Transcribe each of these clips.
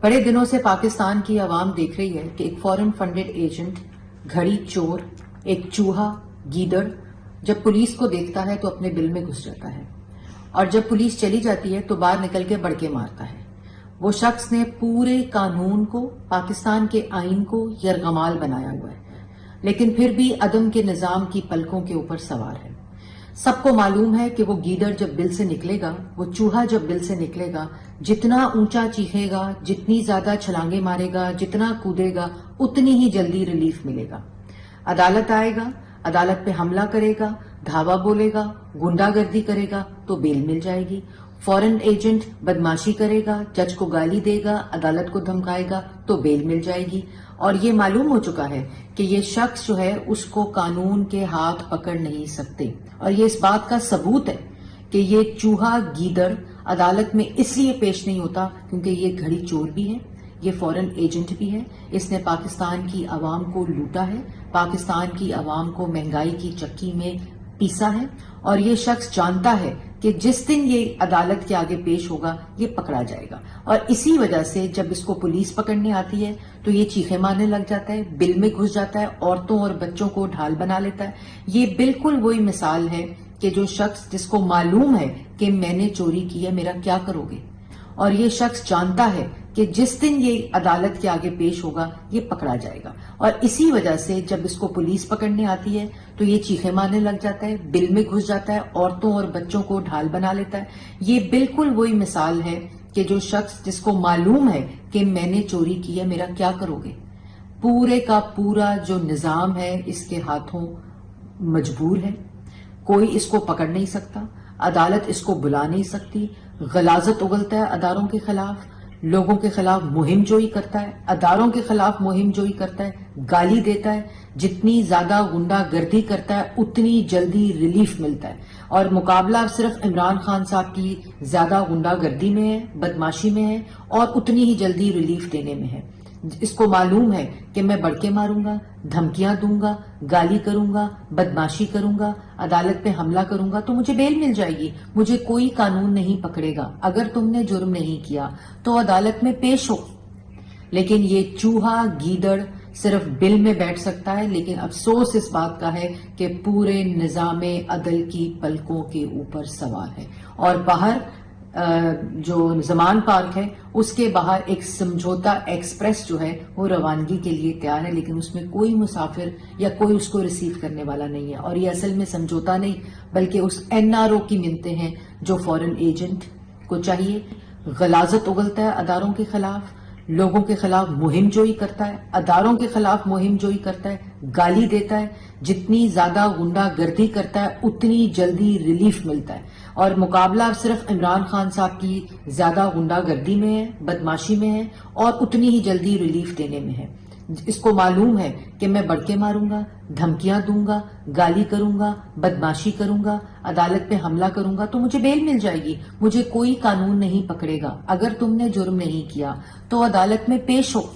बड़े दिनों से पाकिस्तान की आवाम देख रही है कि एक फॉरेन फंडेड एजेंट, घड़ी चोर, एक चूहा, गीदड़ जब पुलिस को देखता है तो अपने बिल में घुस जाता है और जब पुलिस चली जाती है तो बाहर निकल के बड़के मारता है। वो शख्स ने पूरे कानून को, पाकिस्तान के आइन को यरगमाल बनाया हुआ है, लेकिन फिर भी अदम के निजाम की पलकों के ऊपर सवार है। सबको मालूम है कि वो गीदड़ जब बिल से निकलेगा, वो चूहा जब बिल से निकलेगा, जितना ऊंचा चीखेगा, जितनी ज्यादा छलांगे मारेगा, जितना कूदेगा, उतनी ही जल्दी रिलीफ मिलेगा। अदालत आएगा, अदालत पे हमला करेगा, धावा बोलेगा, गुंडागर्दी करेगा तो बेल मिल जाएगी। फॉरेन एजेंट बदमाशी करेगा, जज को गाली देगा, अदालत को धमकाएगा तो बेल मिल जाएगी। और ये मालूम हो चुका है कि ये शख्स जो है उसको कानून के हाथ पकड़ नहीं सकते। और ये इस बात का सबूत है कि ये चूहा गीदड़ अदालत में इसलिए पेश नहीं होता क्योंकि ये घड़ी चोर भी है, ये फॉरेन एजेंट भी है, इसने पाकिस्तान की आवाम को लूटा है, पाकिस्तान की आवाम को महंगाई की चक्की में पीसा है। और ये शख्स जानता है कि जिस दिन ये अदालत के आगे पेश होगा ये पकड़ा जाएगा। और इसी वजह से जब इसको पुलिस पकड़ने आती है तो ये चीखे मारने लग जाता है, बिल में घुस जाता है, औरतों और बच्चों को ढाल बना लेता है। ये बिल्कुल वही मिसाल है कि जो शख्स जिसको मालूम है कि मैंने चोरी की है, मेरा क्या करोगे। और ये शख्स जानता है कि जिस दिन ये अदालत के आगे पेश होगा ये पकड़ा जाएगा। और इसी वजह से जब इसको पुलिस पकड़ने आती है तो ये चीखे मारने लग जाता है, बिल में घुस जाता है, औरतों और बच्चों को ढाल बना लेता है। ये बिल्कुल वही मिसाल है कि जो शख्स जिसको मालूम है कि मैंने चोरी की है, मेरा क्या करोगे। पूरे का पूरा जो निजाम है इसके हाथों मजबूर है, कोई इसको पकड़ नहीं सकता, अदालत इसको बुला नहीं सकती। गलाजत उगलता है अदारों के खिलाफ, लोगों के खिलाफ मुहिम जोई करता है, अदारों के खिलाफ मुहिम जोई करता है, गाली देता है। जितनी ज्यादा गुंडागर्दी करता है उतनी जल्दी रिलीफ मिलता है। और मुकाबला सिर्फ इमरान खान साहब की ज्यादा गुंडागर्दी में है, बदमाशी में है, और उतनी ही जल्दी रिलीफ देने में है। इसको मालूम है कि मैं बड़के मारूंगा, धमकियां दूंगा, गाली करूंगा, बदमाशी करूंगा, अदालत पे हमला करूंगा तो मुझे बेल मिल जाएगी, मुझे कोई कानून नहीं पकड़ेगा। अगर तुमने जुर्म नहीं किया तो अदालत में पेश हो। लेकिन ये चूहा गीदड़ सिर्फ बिल में बैठ सकता है, लेकिन अफसोस इस बात का है कि पूरे निजामे अदल की पलकों के ऊपर सवार है। और बाहर जो जमान पार्क है उसके बाहर एक समझौता एक्सप्रेस जो है वो रवानगी के लिए तैयार है, लेकिन उसमें कोई मुसाफिर या कोई उसको रिसीव करने वाला नहीं है। और ये असल में समझौता नहीं बल्कि उस एनआरओ की मिन्नतें हैं जो फॉरेन एजेंट को चाहिए। गलाजत उगलता है अदारों के खिलाफ, लोगों के खिलाफ मुहिम जोई करता है, अदारों के खिलाफ मुहिम जोई करता है, गाली देता है। जितनी ज्यादा गुंडागर्दी करता है उतनी जल्दी रिलीफ मिलता है। और मुकाबला सिर्फ इमरान खान साहब की ज्यादा गुंडागर्दी में है, बदमाशी में है, और उतनी ही जल्दी रिलीफ देने में है। इसको मालूम है कि मैं बड़के मारूंगा, धमकियां दूंगा, गाली करूंगा, बदमाशी करूंगा, अदालत पे हमला करूंगा तो मुझे बेल मिल जाएगी, मुझे कोई कानून नहीं पकड़ेगा। अगर तुमने जुर्म नहीं किया तो अदालत में पेश हो।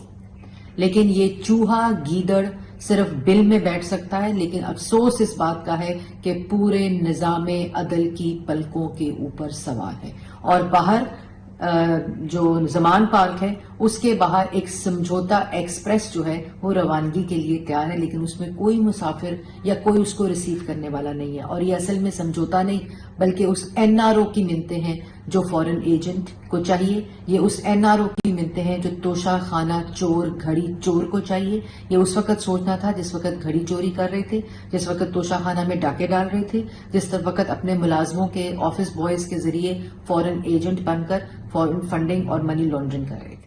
लेकिन ये चूहा गीदड़ सिर्फ बिल में बैठ सकता है, लेकिन अफसोस इस बात का है कि पूरे निजामे अदल की पलकों के ऊपर सवार है। और बाहर जो जमान पार्क है उसके बाहर एक समझौता एक्सप्रेस जो है वो रवानगी के लिए तैयार है, लेकिन उसमें कोई मुसाफिर या कोई उसको रिसीव करने वाला नहीं है। और ये असल में समझौता नहीं बल्कि उस एनआरओ की मिन्नतें हैं जो फॉरेन एजेंट को चाहिए। ये उस एनआरओ की मिन्नतें हैं जो तोशा खाना चोर, घड़ी चोर को चाहिए। ये उस वक्त सोचना था जिस वक्त घड़ी चोरी कर रहे थे, जिस वक्त तोशा खाना में डाके डाल रहे थे, जिस वक्त अपने मुलाजमों के ऑफिस बॉयज के जरिए फॉरेन एजेंट बनकर फॉरेन फंडिंग और मनी लॉन्ड्रिंग कर रहे थे।